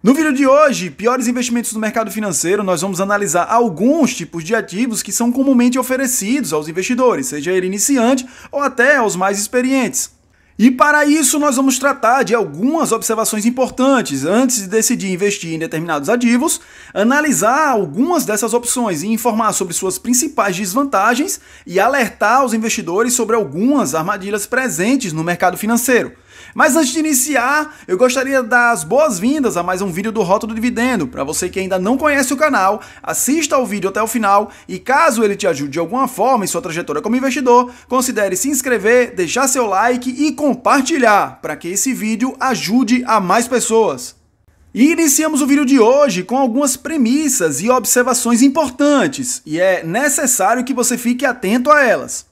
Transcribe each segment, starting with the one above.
No vídeo de hoje, piores investimentos no mercado financeiro, nós vamos analisar alguns tipos de ativos que são comumente oferecidos aos investidores, seja ele iniciante ou até aos mais experientes. E para isso nós vamos tratar de algumas observações importantes antes de decidir investir em determinados ativos, analisar algumas dessas opções e informar sobre suas principais desvantagens e alertar os investidores sobre algumas armadilhas presentes no mercado financeiro. Mas antes de iniciar, eu gostaria de dar as boas-vindas a mais um vídeo do Rota do Dividendo. Para você que ainda não conhece o canal, assista ao vídeo até o final e caso ele te ajude de alguma forma em sua trajetória como investidor, considere se inscrever, deixar seu like e compartilhar para que esse vídeo ajude a mais pessoas. E iniciamos o vídeo de hoje com algumas premissas e observações importantes, e é necessário que você fique atento a elas.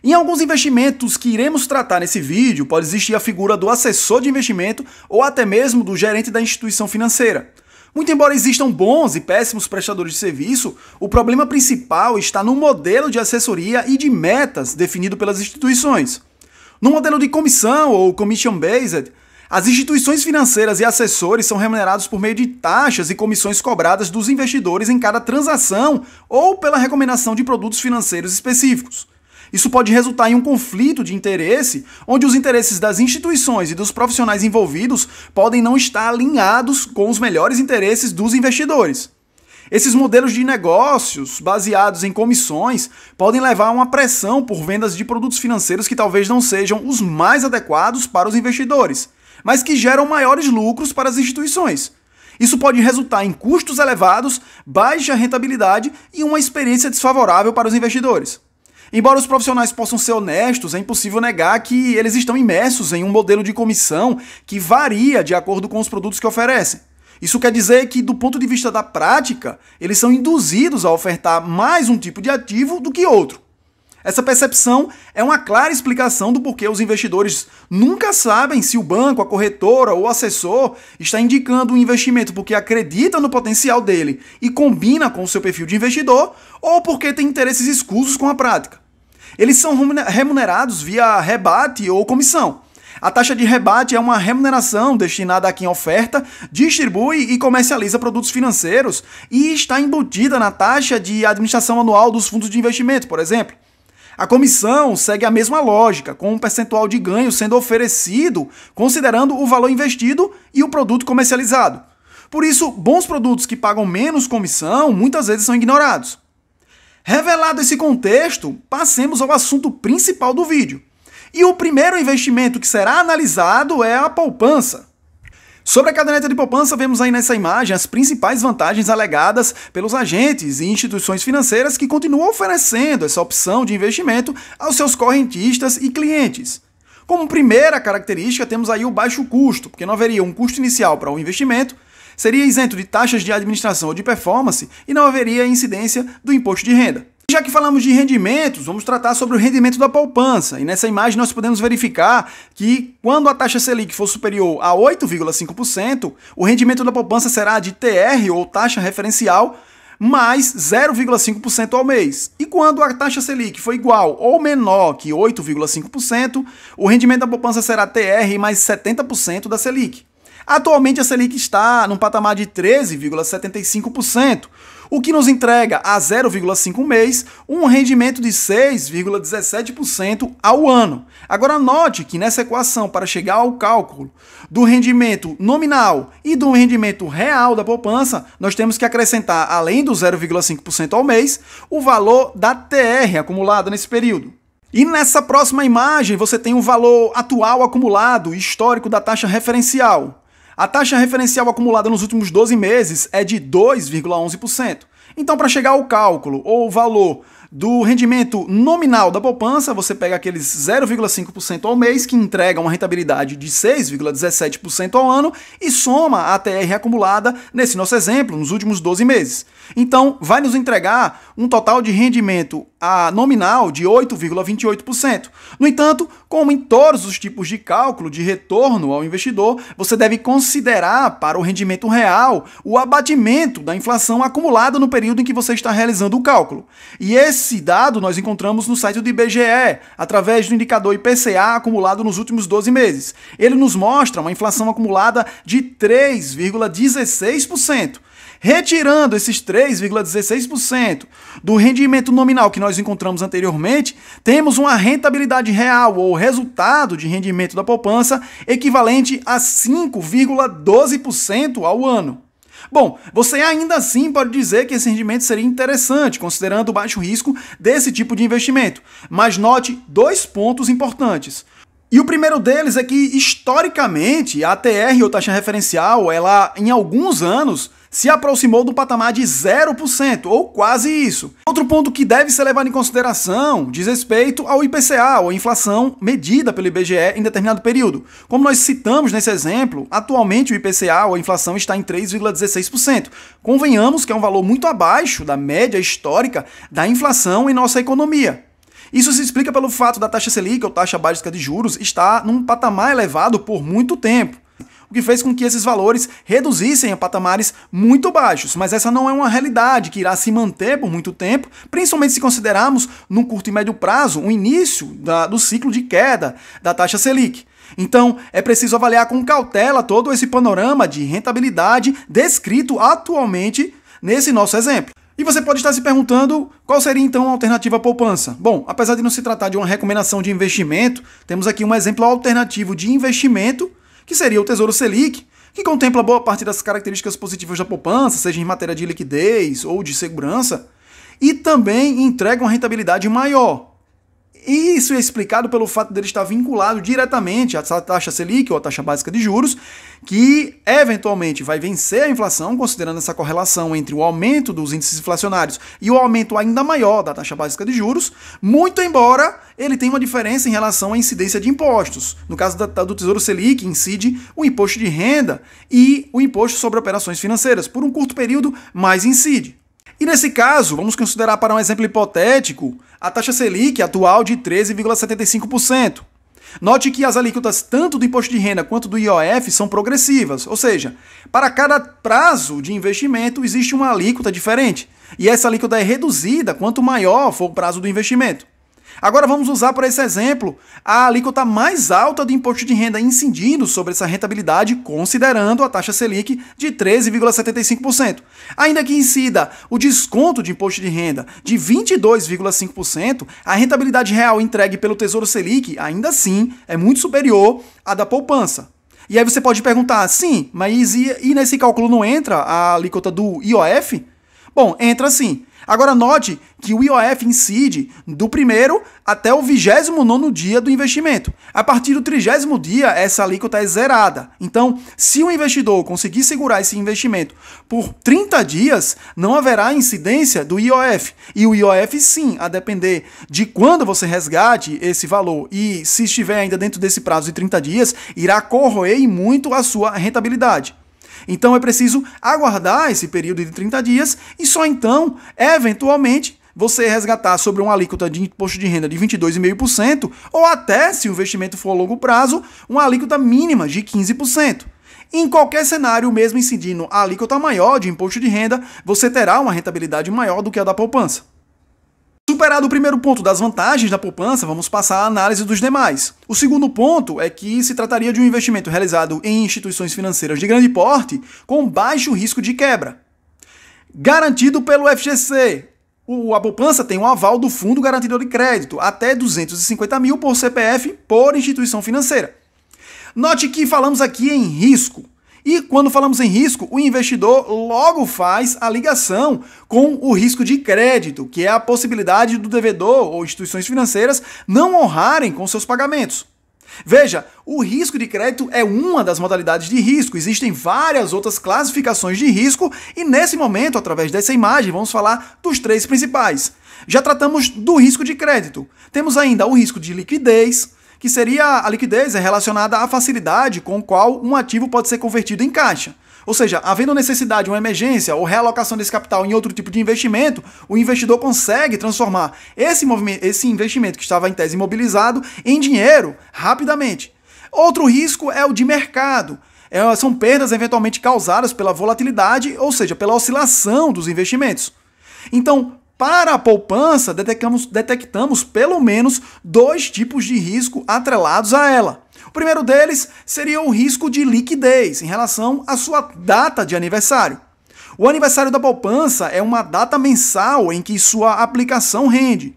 Em alguns investimentos que iremos tratar nesse vídeo, pode existir a figura do assessor de investimento ou até mesmo do gerente da instituição financeira. Muito embora existam bons e péssimos prestadores de serviço, o problema principal está no modelo de assessoria e de metas definido pelas instituições. No modelo de comissão ou commission-based, as instituições financeiras e assessores são remunerados por meio de taxas e comissões cobradas dos investidores em cada transação ou pela recomendação de produtos financeiros específicos. Isso pode resultar em um conflito de interesse, onde os interesses das instituições e dos profissionais envolvidos podem não estar alinhados com os melhores interesses dos investidores. Esses modelos de negócios, baseados em comissões, podem levar a uma pressão por vendas de produtos financeiros que talvez não sejam os mais adequados para os investidores, mas que geram maiores lucros para as instituições. Isso pode resultar em custos elevados, baixa rentabilidade e uma experiência desfavorável para os investidores. Embora os profissionais possam ser honestos, é impossível negar que eles estão imersos em um modelo de comissão que varia de acordo com os produtos que oferecem. Isso quer dizer que, do ponto de vista da prática, eles são induzidos a ofertar mais um tipo de ativo do que outro. Essa percepção é uma clara explicação do porquê os investidores nunca sabem se o banco, a corretora ou o assessor está indicando um investimento porque acredita no potencial dele e combina com o seu perfil de investidor ou porque tem interesses escusos com a prática. Eles são remunerados via rebate ou comissão. A taxa de rebate é uma remuneração destinada a quem oferta, distribui e comercializa produtos financeiros e está embutida na taxa de administração anual dos fundos de investimento, por exemplo. A comissão segue a mesma lógica, com um percentual de ganho sendo oferecido considerando o valor investido e o produto comercializado. Por isso, bons produtos que pagam menos comissão muitas vezes são ignorados. Revelado esse contexto, passemos ao assunto principal do vídeo. E o primeiro investimento que será analisado é a poupança. Sobre a caderneta de poupança, vemos aí nessa imagem as principais vantagens alegadas pelos agentes e instituições financeiras que continuam oferecendo essa opção de investimento aos seus correntistas e clientes. Como primeira característica, temos aí o baixo custo, porque não haveria um custo inicial para o investimento, seria isento de taxas de administração ou de performance e não haveria incidência do imposto de renda. Já que falamos de rendimentos, vamos tratar sobre o rendimento da poupança. E nessa imagem nós podemos verificar que quando a taxa Selic for superior a 8,5%, o rendimento da poupança será de TR, ou taxa referencial, mais 0,5% ao mês. E quando a taxa Selic for igual ou menor que 8,5%, o rendimento da poupança será TR mais 70% da Selic. Atualmente a Selic está num patamar de 13,75%, o que nos entrega a 0,5 mês um rendimento de 6,17% ao ano. Agora note que nessa equação, para chegar ao cálculo do rendimento nominal e do rendimento real da poupança, nós temos que acrescentar, além do 0,5% ao mês, o valor da TR acumulada nesse período. E nessa próxima imagem você tem o valor atual acumulado histórico da taxa referencial. A taxa referencial acumulada nos últimos 12 meses é de 2,11%. Então, para chegar ao cálculo ou valor do rendimento nominal da poupança, você pega aqueles 0,5% ao mês, que entrega uma rentabilidade de 6,17% ao ano, e soma a TR acumulada, nesse nosso exemplo, nos últimos 12 meses. Então, vai nos entregar um total de rendimento nominal de 8,28%. No entanto, como em todos os tipos de cálculo de retorno ao investidor, você deve considerar para o rendimento real o abatimento da inflação acumulada no período em que você está realizando o cálculo. E esse dado nós encontramos no site do IBGE, através do indicador IPCA acumulado nos últimos 12 meses. Ele nos mostra uma inflação acumulada de 3,16%. Retirando esses 3,16% do rendimento nominal que nós encontramos anteriormente, temos uma rentabilidade real, ou resultado de rendimento da poupança, equivalente a 5,12% ao ano. Bom, você ainda assim pode dizer que esse rendimento seria interessante, considerando o baixo risco desse tipo de investimento. Mas note dois pontos importantes. E o primeiro deles é que, historicamente, a ATR, ou taxa referencial, ela, em alguns anos, se aproximou do patamar de 0%, ou quase isso. Outro ponto que deve ser levado em consideração diz respeito ao IPCA, ou inflação medida pelo IBGE em determinado período. Como nós citamos nesse exemplo, atualmente o IPCA, ou a inflação, está em 3,16%. Convenhamos que é um valor muito abaixo da média histórica da inflação em nossa economia. Isso se explica pelo fato da taxa Selic, ou taxa básica de juros, estar num patamar elevado por muito tempo, o que fez com que esses valores reduzissem a patamares muito baixos. Mas essa não é uma realidade que irá se manter por muito tempo, principalmente se considerarmos, no curto e médio prazo, o início do ciclo de queda da taxa Selic. Então, é preciso avaliar com cautela todo esse panorama de rentabilidade descrito atualmente nesse nosso exemplo. E você pode estar se perguntando qual seria então a alternativa à poupança. Bom, apesar de não se tratar de uma recomendação de investimento, temos aqui um exemplo alternativo de investimento, que seria o Tesouro Selic, que contempla boa parte das características positivas da poupança, seja em matéria de liquidez ou de segurança, e também entrega uma rentabilidade maior. E isso é explicado pelo fato dele estar vinculado diretamente à taxa Selic, ou à taxa básica de juros, que eventualmente vai vencer a inflação, considerando essa correlação entre o aumento dos índices inflacionários e o aumento ainda maior da taxa básica de juros, muito embora ele tenha uma diferença em relação à incidência de impostos. No caso do Tesouro Selic, incide o imposto de renda e o imposto sobre operações financeiras. Por um curto período, mais incide. E nesse caso, vamos considerar, para um exemplo hipotético, a taxa Selic atual de 13,75%. Note que as alíquotas tanto do imposto de renda quanto do IOF são progressivas, ou seja, para cada prazo de investimento existe uma alíquota diferente, e essa alíquota é reduzida quanto maior for o prazo do investimento. Agora vamos usar para esse exemplo a alíquota mais alta do imposto de renda incidindo sobre essa rentabilidade, considerando a taxa Selic de 13,75%. Ainda que incida o desconto de imposto de renda de 22,5%, a rentabilidade real entregue pelo Tesouro Selic ainda assim é muito superior à da poupança. E aí você pode perguntar, sim, mas e nesse cálculo não entra a alíquota do IOF? Bom, entra sim. Agora note que o IOF incide do primeiro até o 29º dia do investimento. A partir do 30º dia, essa alíquota é zerada. Então, se o investidor conseguir segurar esse investimento por 30 dias, não haverá incidência do IOF. E o IOF, sim, a depender de quando você resgate esse valor e se estiver ainda dentro desse prazo de 30 dias, irá corroer muito a sua rentabilidade. Então é preciso aguardar esse período de 30 dias e só então, eventualmente, você resgatar sobre uma alíquota de imposto de renda de 22,5% ou até, se o investimento for a longo prazo, uma alíquota mínima de 15%. Em qualquer cenário, mesmo incidindo a alíquota maior de imposto de renda, você terá uma rentabilidade maior do que a da poupança. Superado o primeiro ponto das vantagens da poupança, vamos passar à análise dos demais. O segundo ponto é que se trataria de um investimento realizado em instituições financeiras de grande porte com baixo risco de quebra. Garantido pelo FGC. A poupança tem um aval do Fundo Garantidor de Crédito, até 250 mil por CPF por instituição financeira. Note que falamos aqui em risco. E quando falamos em risco, o investidor logo faz a ligação com o risco de crédito, que é a possibilidade do devedor ou instituições financeiras não honrarem com seus pagamentos. Veja, o risco de crédito é uma das modalidades de risco, existem várias outras classificações de risco e nesse momento, através dessa imagem, vamos falar dos três principais. Já tratamos do risco de crédito, temos ainda o risco de liquidez, que seria a liquidez relacionada à facilidade com qual um ativo pode ser convertido em caixa. Ou seja, havendo necessidade de uma emergência ou realocação desse capital em outro tipo de investimento, o investidor consegue transformar esse investimento que estava em tese imobilizado em dinheiro rapidamente. Outro risco é o de mercado. São perdas eventualmente causadas pela volatilidade, ou seja, pela oscilação dos investimentos. Então, para a poupança, detectamos pelo menos 2 tipos de risco atrelados a ela. O primeiro deles seria o risco de liquidez em relação à sua data de aniversário. O aniversário da poupança é uma data mensal em que sua aplicação rende.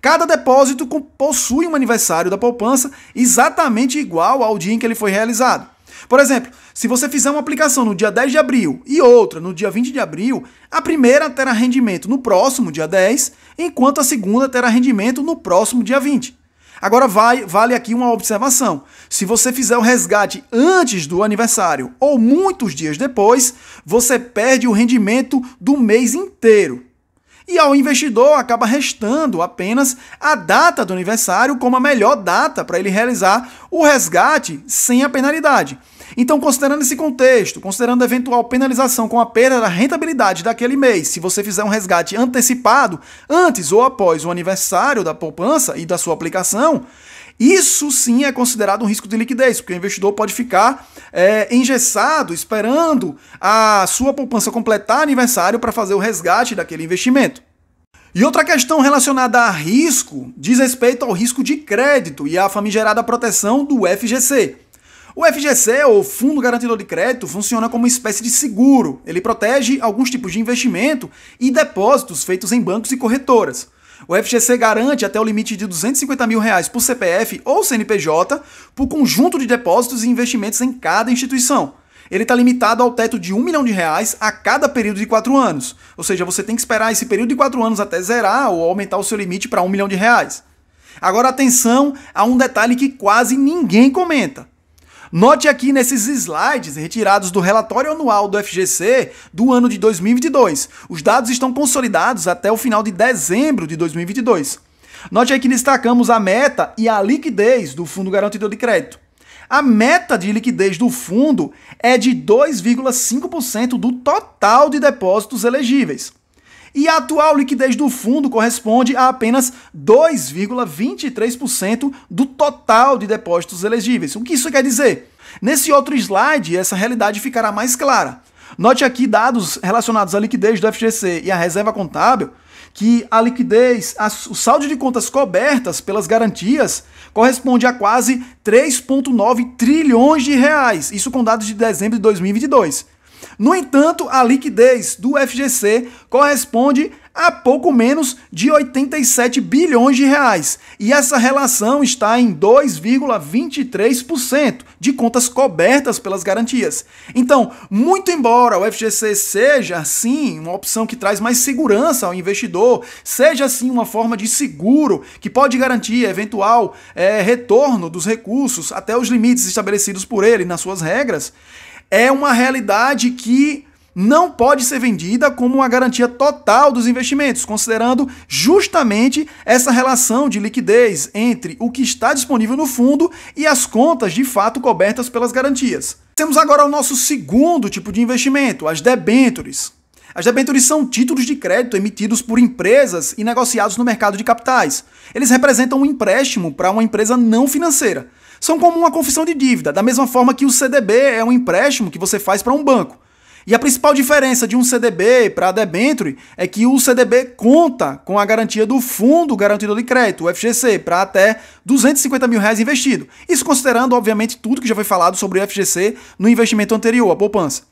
Cada depósito possui um aniversário da poupança exatamente igual ao dia em que ele foi realizado. Por exemplo, se você fizer uma aplicação no dia 10 de abril e outra no dia 20 de abril, a primeira terá rendimento no próximo dia 10, enquanto a segunda terá rendimento no próximo dia 20. Agora vale aqui uma observação. Se você fizer o resgate antes do aniversário ou muitos dias depois, você perde o rendimento do mês inteiro. E ao investidor acaba restando apenas a data do aniversário como a melhor data para ele realizar o resgate sem a penalidade. Então, considerando esse contexto, considerando a eventual penalização com a perda da rentabilidade daquele mês, se você fizer um resgate antecipado, antes ou após o aniversário da poupança e da sua aplicação, isso sim é considerado um risco de liquidez, porque o investidor pode ficar engessado, esperando a sua poupança completar aniversário para fazer o resgate daquele investimento. E outra questão relacionada a risco diz respeito ao risco de crédito e à famigerada proteção do FGC. O FGC, ou Fundo Garantidor de Crédito, funciona como uma espécie de seguro. Ele protege alguns tipos de investimento e depósitos feitos em bancos e corretoras. O FGC garante até o limite de R$250 mil por CPF ou CNPJ por conjunto de depósitos e investimentos em cada instituição. Ele está limitado ao teto de R$1 milhão a cada período de 4 anos. Ou seja, você tem que esperar esse período de 4 anos até zerar ou aumentar o seu limite para R$1 milhão. Agora atenção a um detalhe que quase ninguém comenta. Note aqui nesses slides retirados do relatório anual do FGC do ano de 2022. Os dados estão consolidados até o final de dezembro de 2022. Note aí que destacamos a meta e a liquidez do Fundo Garantidor de Crédito. A meta de liquidez do fundo é de 2,5% do total de depósitos elegíveis. E a atual liquidez do fundo corresponde a apenas 2,23% do total de depósitos elegíveis. O que isso quer dizer? Nesse outro slide, essa realidade ficará mais clara. Note aqui dados relacionados à liquidez do FGC e à reserva contábil, que a liquidez, o saldo de contas cobertas pelas garantias, corresponde a quase 3,9 trilhões de reais. Isso com dados de dezembro de 2022. No entanto, a liquidez do FGC corresponde a pouco menos de 87 bilhões de reais. E essa relação está em 2,23% de contas cobertas pelas garantias. Então, muito embora o FGC seja, sim, uma opção que traz mais segurança ao investidor, seja, sim, uma forma de seguro que pode garantir eventual retorno dos recursos até os limites estabelecidos por ele nas suas regras, é uma realidade que não pode ser vendida como uma garantia total dos investimentos, considerando justamente essa relação de liquidez entre o que está disponível no fundo e as contas de fato cobertas pelas garantias. Temos agora o nosso segundo tipo de investimento, as debêntures. As debêntures são títulos de crédito emitidos por empresas e negociados no mercado de capitais. Eles representam um empréstimo para uma empresa não financeira. São como uma confissão de dívida, da mesma forma que o CDB é um empréstimo que você faz para um banco. E a principal diferença de um CDB para a debênture é que o CDB conta com a garantia do Fundo Garantidor de Crédito, o FGC, para até R$250 mil investido. Isso considerando, obviamente, tudo que já foi falado sobre o FGC no investimento anterior, a poupança.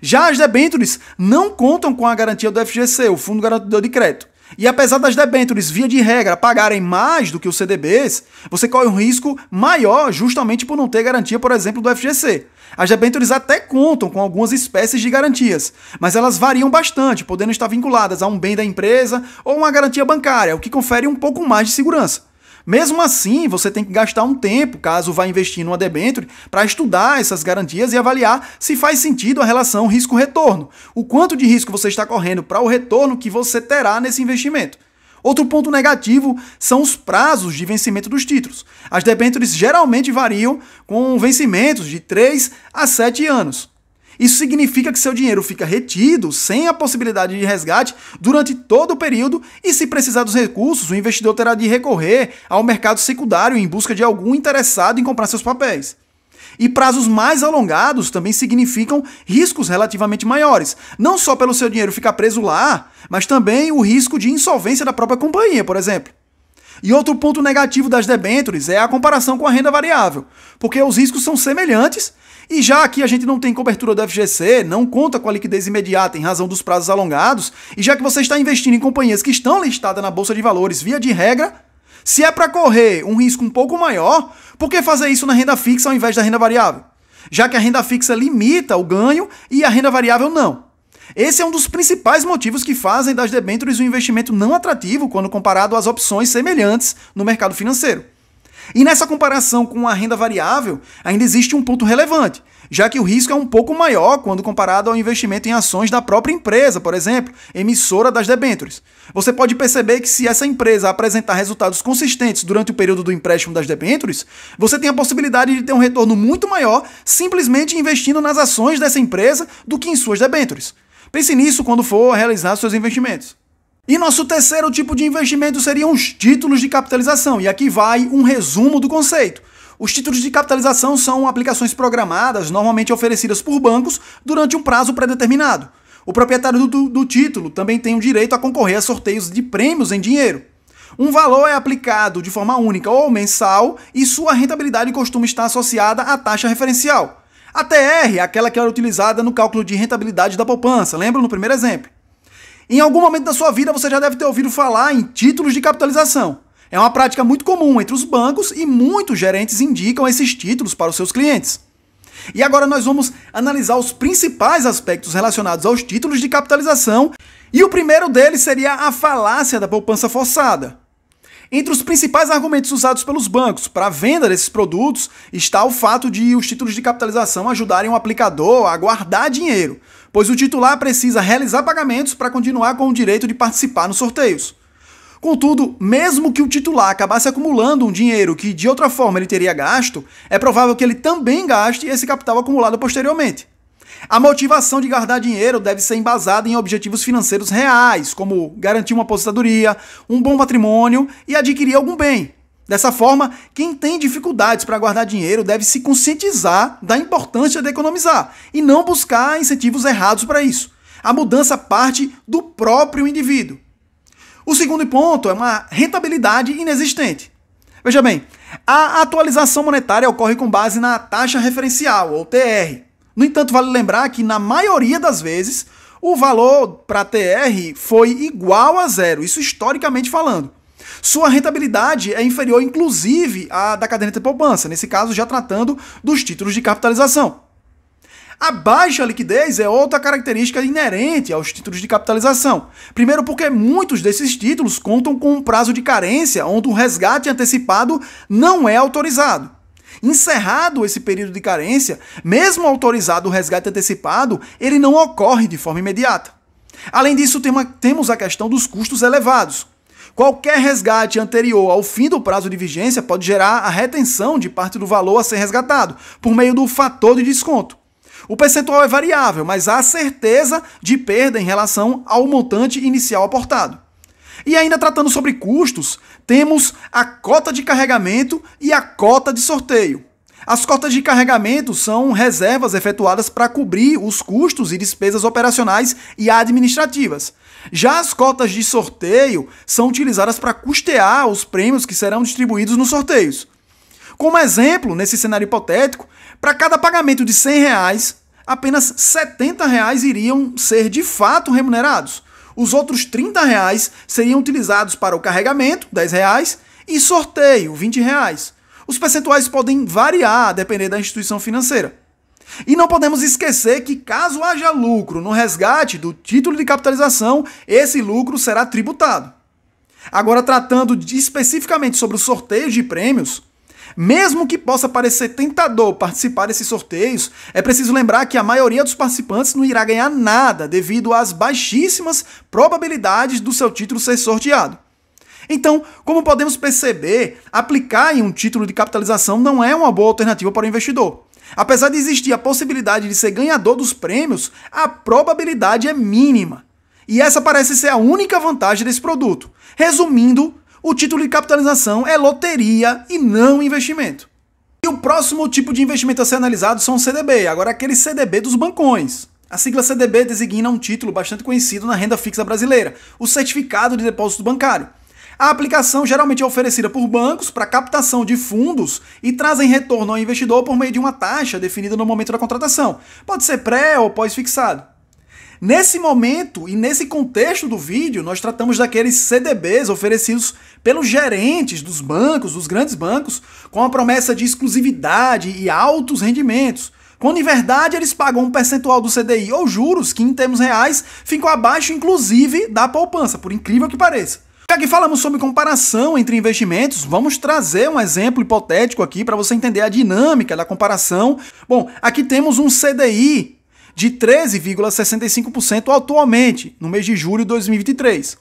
Já as debêntures não contam com a garantia do FGC, o Fundo Garantidor de Crédito. E apesar das debêntures, via de regra, pagarem mais do que os CDBs, você corre um risco maior justamente por não ter garantia, por exemplo, do FGC. As debêntures até contam com algumas espécies de garantias, mas elas variam bastante, podendo estar vinculadas a um bem da empresa ou uma garantia bancária, o que confere um pouco mais de segurança. Mesmo assim, você tem que gastar um tempo, caso vá investir numa debênture, para estudar essas garantias e avaliar se faz sentido a relação risco-retorno, o quanto de risco você está correndo para o retorno que você terá nesse investimento. Outro ponto negativo são os prazos de vencimento dos títulos. As debêntures geralmente variam com vencimentos de 3 a 7 anos. Isso significa que seu dinheiro fica retido, sem a possibilidade de resgate, durante todo o período e, se precisar dos recursos, o investidor terá de recorrer ao mercado secundário em busca de algum interessado em comprar seus papéis. E prazos mais alongados também significam riscos relativamente maiores. Não só pelo seu dinheiro ficar preso lá, mas também o risco de insolvência da própria companhia, por exemplo. E outro ponto negativo das debêntures é a comparação com a renda variável, porque os riscos são semelhantes e já que a gente não tem cobertura do FGC, não conta com a liquidez imediata em razão dos prazos alongados, e já que você está investindo em companhias que estão listadas na Bolsa de Valores via de regra, se é para correr um risco um pouco maior, por que fazer isso na renda fixa ao invés da renda variável? Já que a renda fixa limita o ganho e a renda variável não. Esse é um dos principais motivos que fazem das debêntures um investimento não atrativo quando comparado às opções semelhantes no mercado financeiro. E nessa comparação com a renda variável, ainda existe um ponto relevante, já que o risco é um pouco maior quando comparado ao investimento em ações da própria empresa, por exemplo, emissora das debêntures. Você pode perceber que se essa empresa apresentar resultados consistentes durante o período do empréstimo das debêntures, você tem a possibilidade de ter um retorno muito maior simplesmente investindo nas ações dessa empresa do que em suas debêntures. Pense nisso quando for realizar seus investimentos. E nosso terceiro tipo de investimento seriam os títulos de capitalização, e aqui vai um resumo do conceito. Os títulos de capitalização são aplicações programadas, normalmente oferecidas por bancos, durante um prazo pré-determinado. O proprietário do título também tem o direito a concorrer a sorteios de prêmios em dinheiro. Um valor é aplicado de forma única ou mensal e sua rentabilidade costuma estar associada à taxa referencial. A TR é aquela que era utilizada no cálculo de rentabilidade da poupança, lembra no primeiro exemplo? Em algum momento da sua vida você já deve ter ouvido falar em títulos de capitalização. É uma prática muito comum entre os bancos e muitos gerentes indicam esses títulos para os seus clientes. E agora nós vamos analisar os principais aspectos relacionados aos títulos de capitalização, e o primeiro deles seria a falácia da poupança forçada. Entre os principais argumentos usados pelos bancos para a venda desses produtos está o fato de os títulos de capitalização ajudarem o aplicador a guardar dinheiro, pois o titular precisa realizar pagamentos para continuar com o direito de participar nos sorteios. Contudo, mesmo que o titular acabasse acumulando um dinheiro que de outra forma ele teria gasto, é provável que ele também gaste esse capital acumulado posteriormente. A motivação de guardar dinheiro deve ser embasada em objetivos financeiros reais, como garantir uma aposentadoria, um bom patrimônio e adquirir algum bem. Dessa forma, quem tem dificuldades para guardar dinheiro deve se conscientizar da importância de economizar e não buscar incentivos errados para isso. A mudança parte do próprio indivíduo. O segundo ponto é uma rentabilidade inexistente. Veja bem, a atualização monetária ocorre com base na taxa referencial, ou TR. No entanto, vale lembrar que, na maioria das vezes, o valor para a TR foi igual a zero, isso historicamente falando. Sua rentabilidade é inferior, inclusive, à da caderneta de poupança, nesse caso já tratando dos títulos de capitalização. A baixa liquidez é outra característica inerente aos títulos de capitalização. Primeiro porque muitos desses títulos contam com um prazo de carência onde o resgate antecipado não é autorizado. Encerrado esse período de carência, mesmo autorizado o resgate antecipado, ele não ocorre de forma imediata. Além disso, temos a questão dos custos elevados. Qualquer resgate anterior ao fim do prazo de vigência pode gerar a retenção de parte do valor a ser resgatado, por meio do fator de desconto. O percentual é variável, mas há certeza de perda em relação ao montante inicial aportado. E ainda tratando sobre custos, temos a cota de carregamento e a cota de sorteio. As cotas de carregamento são reservas efetuadas para cobrir os custos e despesas operacionais e administrativas. Já as cotas de sorteio são utilizadas para custear os prêmios que serão distribuídos nos sorteios. Como exemplo, nesse cenário hipotético, para cada pagamento de R$100, apenas R$70 iriam ser de fato remunerados. Os outros R$30 seriam utilizados para o carregamento, R$10, e sorteio, R$20. Os percentuais podem variar a depender da instituição financeira. E não podemos esquecer que, caso haja lucro no resgate do título de capitalização, esse lucro será tributado. Agora, tratando especificamente sobre os sorteios de prêmios, mesmo que possa parecer tentador participar desses sorteios, é preciso lembrar que a maioria dos participantes não irá ganhar nada devido às baixíssimas probabilidades do seu título ser sorteado. Então, como podemos perceber, aplicar em um título de capitalização não é uma boa alternativa para o investidor. Apesar de existir a possibilidade de ser ganhador dos prêmios, a probabilidade é mínima. E essa parece ser a única vantagem desse produto. Resumindo, o título de capitalização é loteria e não investimento. E o próximo tipo de investimento a ser analisado são os CDB, agora aquele CDB dos bancões. A sigla CDB designa um título bastante conhecido na renda fixa brasileira, o Certificado de Depósito Bancário. A aplicação geralmente é oferecida por bancos para captação de fundos e trazem retorno ao investidor por meio de uma taxa definida no momento da contratação. Pode ser pré ou pós-fixado. Nesse momento e nesse contexto do vídeo, nós tratamos daqueles CDBs oferecidos pelos gerentes dos bancos, dos grandes bancos, com a promessa de exclusividade e altos rendimentos, quando em verdade eles pagam um percentual do CDI ou juros que em termos reais ficam abaixo inclusive da poupança, por incrível que pareça. Já que falamos sobre comparação entre investimentos, vamos trazer um exemplo hipotético aqui para você entender a dinâmica da comparação. Bom, aqui temos um CDI de 13,65% atualmente, no mês de julho de 2023.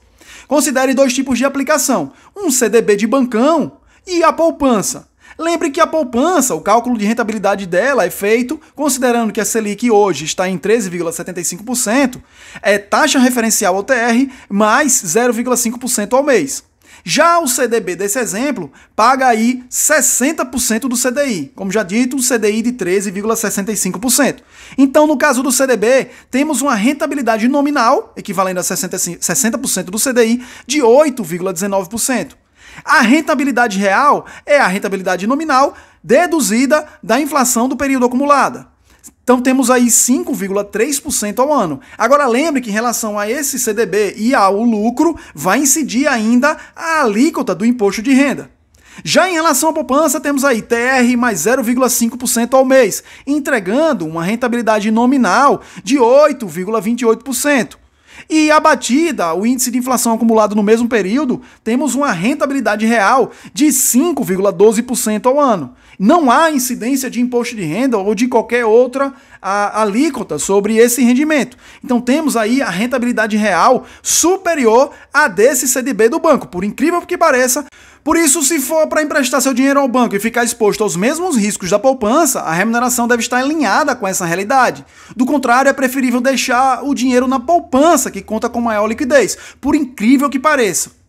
Considere dois tipos de aplicação, um CDB de bancão e a poupança. Lembre que a poupança, o cálculo de rentabilidade dela é feito considerando que a Selic hoje está em 13,75%, é taxa referencial ao TR mais 0,5% ao mês. Já o CDB desse exemplo paga aí 60% do CDI, como já dito, um CDI de 13,65%. Então, no caso do CDB, temos uma rentabilidade nominal, equivalente a 60% do CDI, de 8,19%. A rentabilidade real é a rentabilidade nominal deduzida da inflação do período acumulada. Então temos aí 5,3% ao ano. Agora lembre que em relação a esse CDB e ao lucro, vai incidir ainda a alíquota do imposto de renda. Já em relação à poupança, temos aí TR mais 0,5% ao mês, entregando uma rentabilidade nominal de 8,28%. E abatida o índice de inflação acumulado no mesmo período, temos uma rentabilidade real de 5,12% ao ano. Não há incidência de imposto de renda ou de qualquer outra alíquota sobre esse rendimento. Então temos aí a rentabilidade real superior a desse CDB do banco, por incrível que pareça. Por isso, se for para emprestar seu dinheiro ao banco e ficar exposto aos mesmos riscos da poupança, a remuneração deve estar alinhada com essa realidade. Do contrário, é preferível deixar o dinheiro na poupança, que conta com maior liquidez, por incrível que pareça.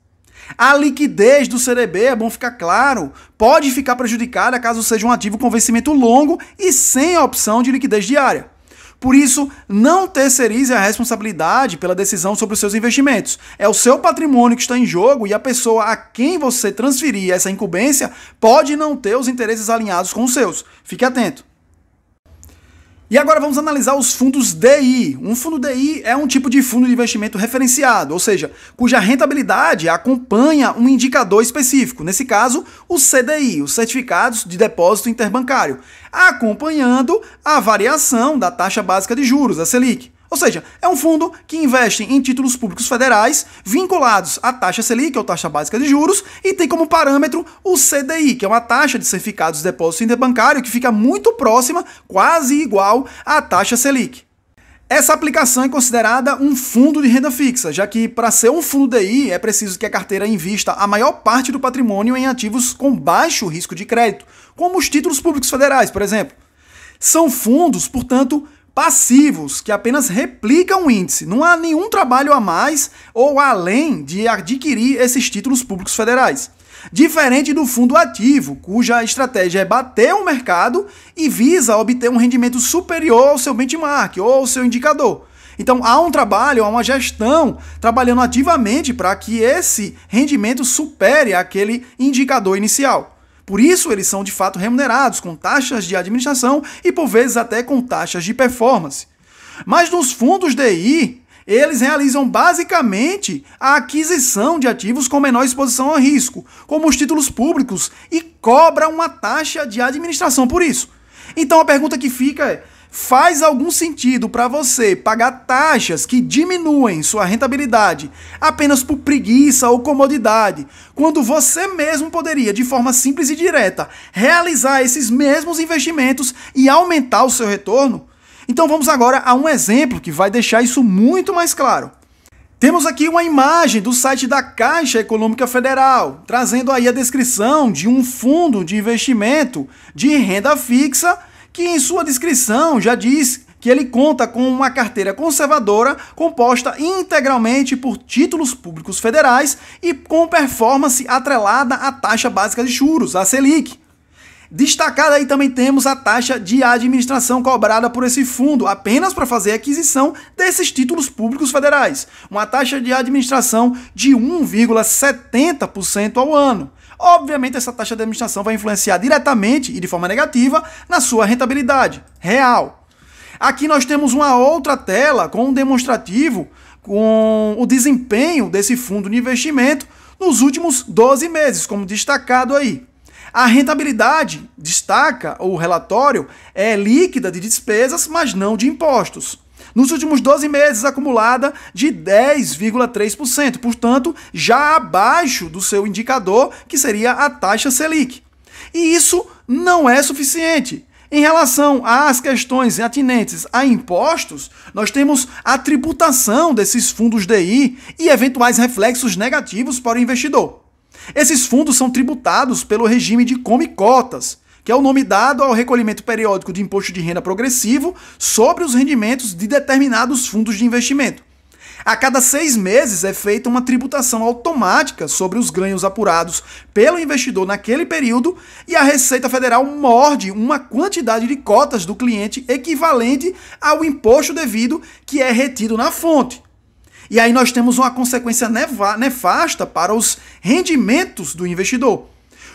A liquidez do CDB, é bom ficar claro, pode ficar prejudicada caso seja um ativo com vencimento longo e sem a opção de liquidez diária. Por isso, não terceirize a responsabilidade pela decisão sobre os seus investimentos. É o seu patrimônio que está em jogo e a pessoa a quem você transferir essa incumbência pode não ter os interesses alinhados com os seus. Fique atento. E agora vamos analisar os fundos DI. Um fundo DI é um tipo de fundo de investimento referenciado, ou seja, cuja rentabilidade acompanha um indicador específico, nesse caso, o CDI, os Certificados de Depósito Interbancário, acompanhando a variação da taxa básica de juros, a Selic. Ou seja, é um fundo que investe em títulos públicos federais vinculados à taxa Selic, ou taxa básica de juros, e tem como parâmetro o CDI, que é uma taxa de certificados de depósito interbancário que fica muito próxima, quase igual à taxa Selic. Essa aplicação é considerada um fundo de renda fixa, já que para ser um fundo DI é preciso que a carteira invista a maior parte do patrimônio em ativos com baixo risco de crédito, como os títulos públicos federais, por exemplo. São fundos, portanto, passivos, que apenas replicam o índice. Não há nenhum trabalho a mais ou além de adquirir esses títulos públicos federais. Diferente do fundo ativo, cuja estratégia é bater o mercado e visa obter um rendimento superior ao seu benchmark ou ao seu indicador. Então há um trabalho, há uma gestão trabalhando ativamente para que esse rendimento supere aquele indicador inicial. Por isso, eles são de fato remunerados com taxas de administração e, por vezes, até com taxas de performance. Mas nos fundos DI, eles realizam basicamente a aquisição de ativos com menor exposição a risco, como os títulos públicos, e cobram uma taxa de administração por isso. Então a pergunta que fica é: faz algum sentido para você pagar taxas que diminuem sua rentabilidade apenas por preguiça ou comodidade, quando você mesmo poderia, de forma simples e direta, realizar esses mesmos investimentos e aumentar o seu retorno? Então vamos agora a um exemplo que vai deixar isso muito mais claro. Temos aqui uma imagem do site da Caixa Econômica Federal, trazendo aí a descrição de um fundo de investimento de renda fixa que em sua descrição já diz que ele conta com uma carteira conservadora composta integralmente por títulos públicos federais e com performance atrelada à taxa básica de juros, a Selic. Destacada aí também temos a taxa de administração cobrada por esse fundo, apenas para fazer a aquisição desses títulos públicos federais. Uma taxa de administração de 1,70% ao ano. Obviamente, essa taxa de administração vai influenciar diretamente e de forma negativa na sua rentabilidade real. Aqui nós temos uma outra tela com um demonstrativo com o desempenho desse fundo de investimento nos últimos 12 meses, como destacado aí. A rentabilidade, destaca o relatório, é líquida de despesas, mas não de impostos. Nos últimos 12 meses, acumulada de 10,3%, portanto, já abaixo do seu indicador, que seria a taxa Selic. E isso não é suficiente. Em relação às questões atinentes a impostos, nós temos a tributação desses fundos DI e eventuais reflexos negativos para o investidor. Esses fundos são tributados pelo regime de come-cotas, que é o nome dado ao recolhimento periódico de imposto de renda progressivo sobre os rendimentos de determinados fundos de investimento. A cada 6 meses é feita uma tributação automática sobre os ganhos apurados pelo investidor naquele período e a Receita Federal morde uma quantidade de cotas do cliente equivalente ao imposto devido que é retido na fonte. E aí nós temos uma consequência nefasta para os rendimentos do investidor.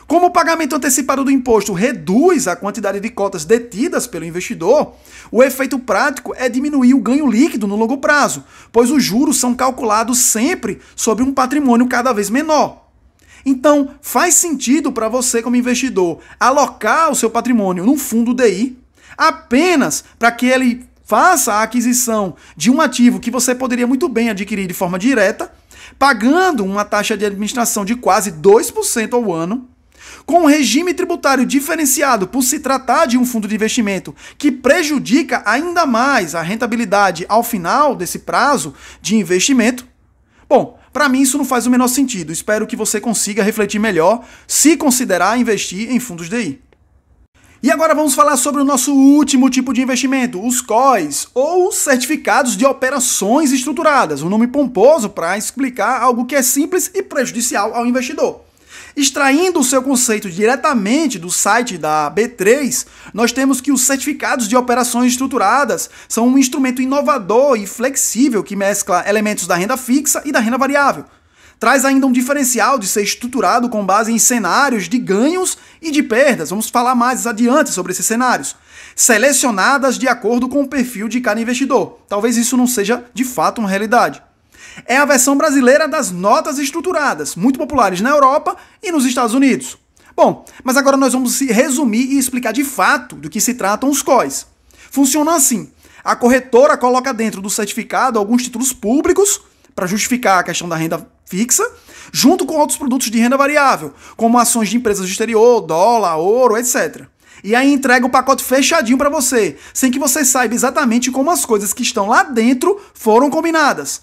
Como o pagamento antecipado do imposto reduz a quantidade de cotas detidas pelo investidor, o efeito prático é diminuir o ganho líquido no longo prazo, pois os juros são calculados sempre sobre um patrimônio cada vez menor. Então, faz sentido para você como investidor alocar o seu patrimônio num fundo DI apenas para que ele faça a aquisição de um ativo que você poderia muito bem adquirir de forma direta, pagando uma taxa de administração de quase 2% ao ano, com um regime tributário diferenciado por se tratar de um fundo de investimento que prejudica ainda mais a rentabilidade ao final desse prazo de investimento. Bom, para mim isso não faz o menor sentido. Espero que você consiga refletir melhor se considerar investir em fundos DI. E agora vamos falar sobre o nosso último tipo de investimento, os COIs, ou Certificados de Operações Estruturadas, um nome pomposo para explicar algo que é simples e prejudicial ao investidor. Extraindo o seu conceito diretamente do site da B3, nós temos que os certificados de operações estruturadas são um instrumento inovador e flexível que mescla elementos da renda fixa e da renda variável. Traz ainda um diferencial de ser estruturado com base em cenários de ganhos e de perdas. Vamos falar mais adiante sobre esses cenários. Selecionadas de acordo com o perfil de cada investidor. Talvez isso não seja de fato uma realidade. É a versão brasileira das notas estruturadas, muito populares na Europa e nos Estados Unidos. Bom, mas agora nós vamos resumir e explicar de fato do que se tratam os COIs. Funcionam assim: a corretora coloca dentro do certificado alguns títulos públicos para justificar a questão da renda fixa, junto com outros produtos de renda variável, como ações de empresas do exterior, dólar, ouro, etc. E aí entrega o pacote fechadinho para você, sem que você saiba exatamente como as coisas que estão lá dentro foram combinadas.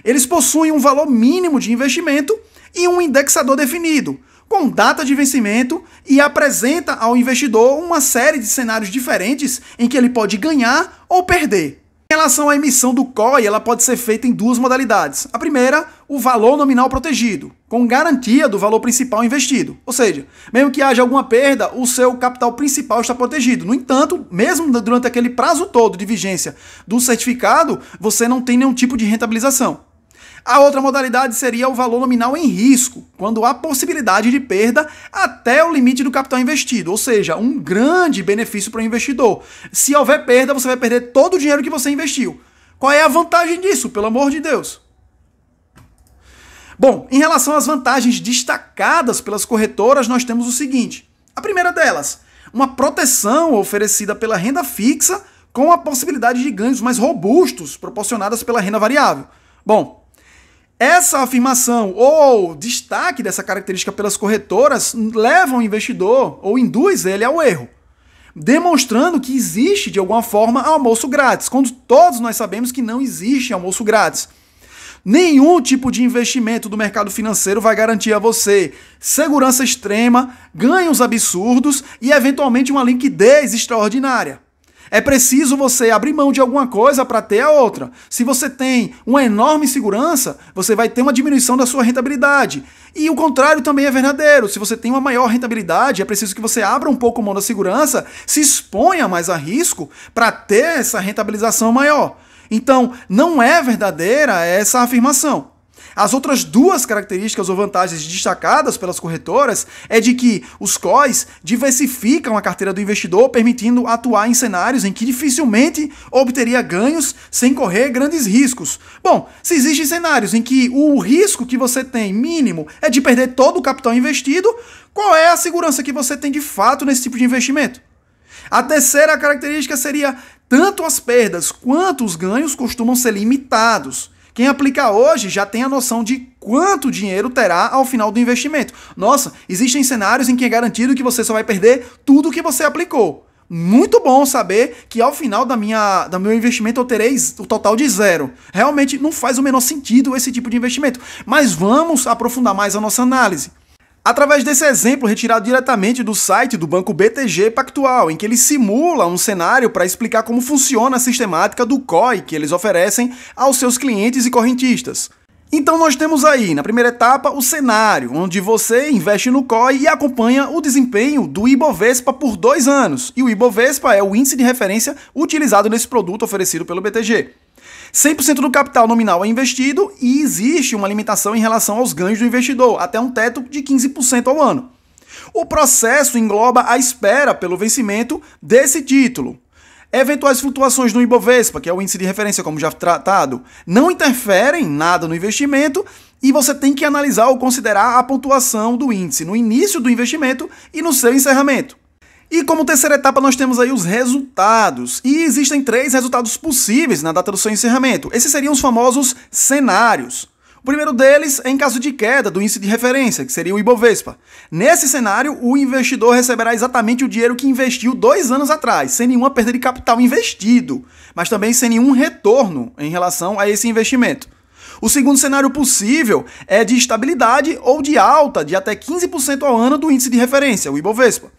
Eles possuem um valor mínimo de investimento e um indexador definido, com data de vencimento, e apresenta ao investidor uma série de cenários diferentes em que ele pode ganhar ou perder. Em relação à emissão do COI, ela pode ser feita em duas modalidades. A primeira, o valor nominal protegido, com garantia do valor principal investido. Ou seja, mesmo que haja alguma perda, o seu capital principal está protegido. No entanto, mesmo durante aquele prazo todo de vigência do certificado, você não tem nenhum tipo de rentabilização. A outra modalidade seria o valor nominal em risco, quando há possibilidade de perda até o limite do capital investido, ou seja, um grande benefício para o investidor. Se houver perda, você vai perder todo o dinheiro que você investiu. Qual é a vantagem disso, pelo amor de Deus? Bom, em relação às vantagens destacadas pelas corretoras, nós temos o seguinte. A primeira delas, uma proteção oferecida pela renda fixa com a possibilidade de ganhos mais robustos proporcionadas pela renda variável. Bom, essa afirmação ou destaque dessa característica pelas corretoras leva o investidor ou induz ele ao erro, demonstrando que existe de alguma forma almoço grátis, quando todos nós sabemos que não existe almoço grátis. Nenhum tipo de investimento do mercado financeiro vai garantir a você segurança extrema, ganhos absurdos e eventualmente uma liquidez extraordinária. É preciso você abrir mão de alguma coisa para ter a outra. Se você tem uma enorme segurança, você vai ter uma diminuição da sua rentabilidade. E o contrário também é verdadeiro. Se você tem uma maior rentabilidade, é preciso que você abra um pouco mão da segurança, se exponha mais a risco para ter essa rentabilização maior. Então, não é verdadeira essa afirmação. As outras duas características ou vantagens destacadas pelas corretoras é de que os COIs diversificam a carteira do investidor, permitindo atuar em cenários em que dificilmente obteria ganhos sem correr grandes riscos. Bom, se existem cenários em que o risco que você tem mínimo é de perder todo o capital investido, qual é a segurança que você tem de fato nesse tipo de investimento? A terceira característica seria tanto as perdas quanto os ganhos costumam ser limitados. Quem aplica hoje já tem a noção de quanto dinheiro terá ao final do investimento. Nossa, existem cenários em que é garantido que você só vai perder tudo que você aplicou. Muito bom saber que ao final do meu investimento eu terei o total de zero. Realmente não faz o menor sentido esse tipo de investimento. Mas vamos aprofundar mais a nossa análise. Através desse exemplo retirado diretamente do site do Banco BTG Pactual, em que ele simula um cenário para explicar como funciona a sistemática do COI que eles oferecem aos seus clientes e correntistas. Então nós temos aí, na primeira etapa, o cenário, onde você investe no COI e acompanha o desempenho do Ibovespa por 2 anos. E o Ibovespa é o índice de referência utilizado nesse produto oferecido pelo BTG. 100% do capital nominal é investido e existe uma limitação em relação aos ganhos do investidor, até um teto de 15% ao ano. O processo engloba a espera pelo vencimento desse título. Eventuais flutuações no Ibovespa, que é o índice de referência como já tratado, não interferem nada no investimento e você tem que analisar ou considerar a pontuação do índice no início do investimento e no seu encerramento. E como terceira etapa nós temos aí os resultados. E existem 3 resultados possíveis na data do seu encerramento. Esses seriam os famosos cenários. O primeiro deles é em caso de queda do índice de referência, que seria o Ibovespa. Nesse cenário, o investidor receberá exatamente o dinheiro que investiu 2 anos atrás, sem nenhuma perda de capital investido, mas também sem nenhum retorno em relação a esse investimento. O segundo cenário possível é de estabilidade ou de alta de até 15% ao ano do índice de referência, o Ibovespa.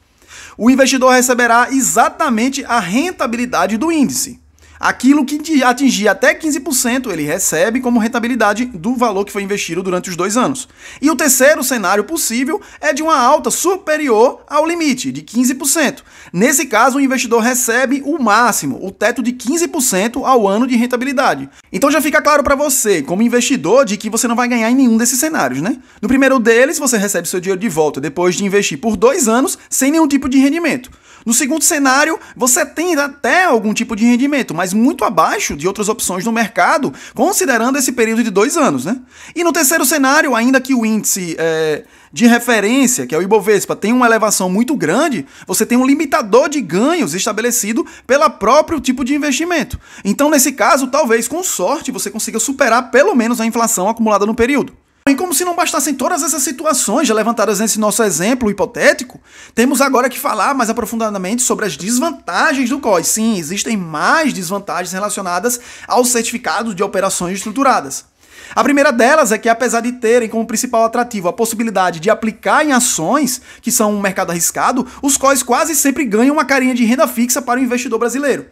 O investidor receberá exatamente a rentabilidade do índice. Aquilo que atingir até 15%, ele recebe como rentabilidade do valor que foi investido durante os 2 anos. E o terceiro cenário possível é de uma alta superior ao limite, de 15%. Nesse caso, o investidor recebe o máximo, o teto de 15% ao ano de rentabilidade. Então já fica claro para você, como investidor, de que você não vai ganhar em nenhum desses cenários, né? No primeiro deles, você recebe seu dinheiro de volta depois de investir por 2 anos sem nenhum tipo de rendimento. No segundo cenário, você tem até algum tipo de rendimento, mas muito abaixo de outras opções no mercado, considerando esse período de 2 anos, né? E no terceiro cenário, ainda que o índice de referência, que é o Ibovespa, tem uma elevação muito grande, você tem um limitador de ganhos estabelecido pelo próprio tipo de investimento. Então, nesse caso, talvez, com sorte, você consiga superar pelo menos a inflação acumulada no período. E como se não bastassem todas essas situações já levantadas nesse nosso exemplo hipotético, temos agora que falar mais aprofundadamente sobre as desvantagens do COI. Sim, existem mais desvantagens relacionadas aos certificados de operações estruturadas. A primeira delas é que, apesar de terem como principal atrativo a possibilidade de aplicar em ações, que são um mercado arriscado, os COIs quase sempre ganham uma carinha de renda fixa para o investidor brasileiro.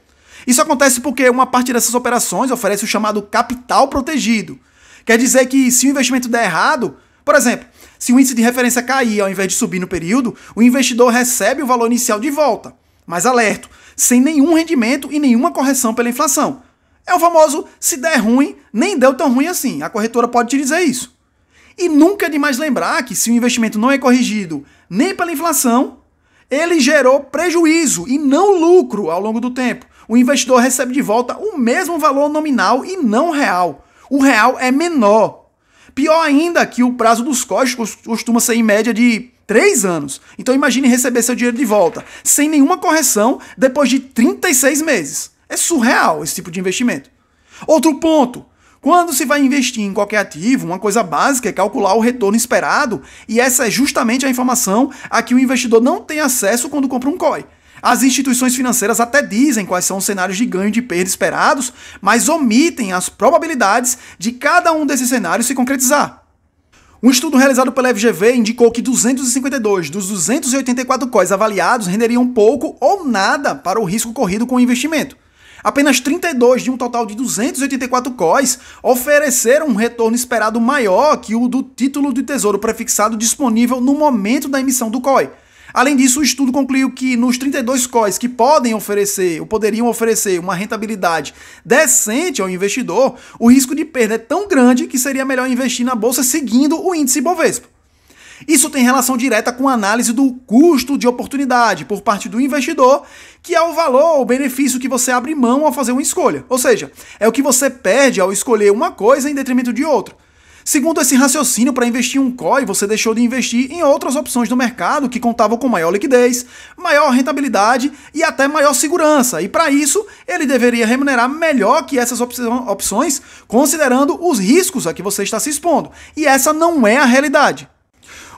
Isso acontece porque uma parte dessas operações oferece o chamado capital protegido. Quer dizer que se o investimento der errado, por exemplo, se o índice de referência cair ao invés de subir no período, o investidor recebe o valor inicial de volta, mas alerto, sem nenhum rendimento e nenhuma correção pela inflação. É o famoso, se der ruim, nem deu tão ruim assim. A corretora pode te dizer isso. E nunca é demais lembrar que se o investimento não é corrigido nem pela inflação, ele gerou prejuízo e não lucro ao longo do tempo. O investidor recebe de volta o mesmo valor nominal e não real. O real é menor. Pior ainda que o prazo dos COIs costuma ser em média de 3 anos. Então imagine receber seu dinheiro de volta, sem nenhuma correção, depois de 36 meses. É surreal esse tipo de investimento. Outro ponto. Quando se vai investir em qualquer ativo, uma coisa básica é calcular o retorno esperado, e essa é justamente a informação a que o investidor não tem acesso quando compra um COI. As instituições financeiras até dizem quais são os cenários de ganho e de perda esperados, mas omitem as probabilidades de cada um desses cenários se concretizar. Um estudo realizado pela FGV indicou que 252 dos 284 COIs avaliados renderiam pouco ou nada para o risco corrido com o investimento. Apenas 32 de um total de 284 COIs ofereceram um retorno esperado maior que o do título de tesouro prefixado disponível no momento da emissão do COI. Além disso, o estudo concluiu que nos 32 COIs que poderiam oferecer uma rentabilidade decente ao investidor, o risco de perda é tão grande que seria melhor investir na bolsa seguindo o índice Bovespa. Isso tem relação direta com a análise do custo de oportunidade por parte do investidor, que é o valor ou benefício que você abre mão ao fazer uma escolha. Ou seja, é o que você perde ao escolher uma coisa em detrimento de outra. Segundo esse raciocínio, para investir em um COI, você deixou de investir em outras opções do mercado que contavam com maior liquidez, maior rentabilidade e até maior segurança. E para isso, ele deveria remunerar melhor que essas opções, considerando os riscos a que você está se expondo. E essa não é a realidade.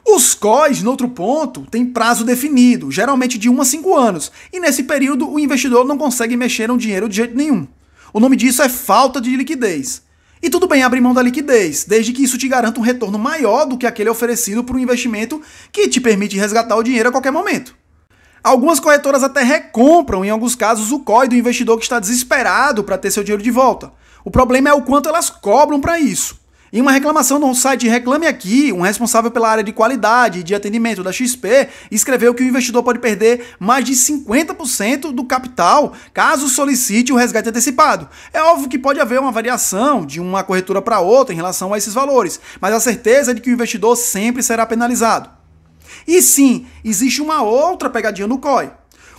Os COIs, no outro ponto, têm prazo definido, geralmente de 1 a 5 anos, e nesse período o investidor não consegue mexer no dinheiro de jeito nenhum. O nome disso é falta de liquidez. E tudo bem abrir mão da liquidez, desde que isso te garanta um retorno maior do que aquele oferecido por um investimento que te permite resgatar o dinheiro a qualquer momento. Algumas corretoras até recompram, em alguns casos, o COI do investidor que está desesperado para ter seu dinheiro de volta. O problema é o quanto elas cobram para isso. Em uma reclamação no site Reclame Aqui, um responsável pela área de qualidade e de atendimento da XP escreveu que o investidor pode perder mais de 50% do capital caso solicite o resgate antecipado. É óbvio que pode haver uma variação de uma corretora para outra em relação a esses valores, mas a certeza é de que o investidor sempre será penalizado. E sim, existe uma outra pegadinha no COI.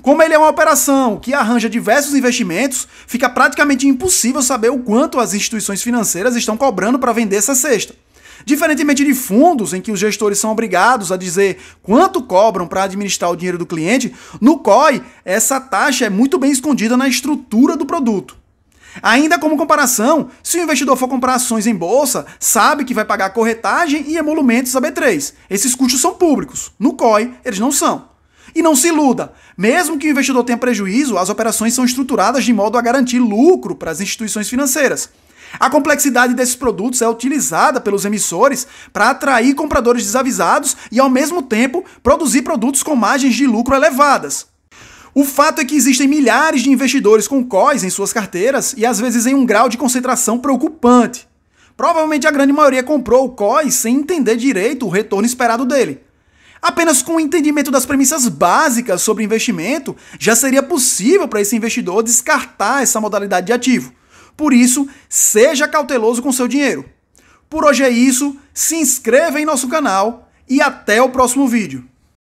Como ele é uma operação que arranja diversos investimentos, fica praticamente impossível saber o quanto as instituições financeiras estão cobrando para vender essa cesta. Diferentemente de fundos, em que os gestores são obrigados a dizer quanto cobram para administrar o dinheiro do cliente, no COI, essa taxa é muito bem escondida na estrutura do produto. Ainda como comparação, se o investidor for comprar ações em bolsa, sabe que vai pagar corretagem e emolumentos a B3. Esses custos são públicos. No COI, eles não são. E não se iluda, mesmo que o investidor tenha prejuízo, as operações são estruturadas de modo a garantir lucro para as instituições financeiras. A complexidade desses produtos é utilizada pelos emissores para atrair compradores desavisados e, ao mesmo tempo, produzir produtos com margens de lucro elevadas. O fato é que existem milhares de investidores com COIs em suas carteiras e, às vezes, em um grau de concentração preocupante. Provavelmente a grande maioria comprou o COI sem entender direito o retorno esperado dele. Apenas com o entendimento das premissas básicas sobre investimento, já seria possível para esse investidor descartar essa modalidade de ativo. Por isso, seja cauteloso com seu dinheiro. Por hoje é isso, se inscreva em nosso canal e até o próximo vídeo.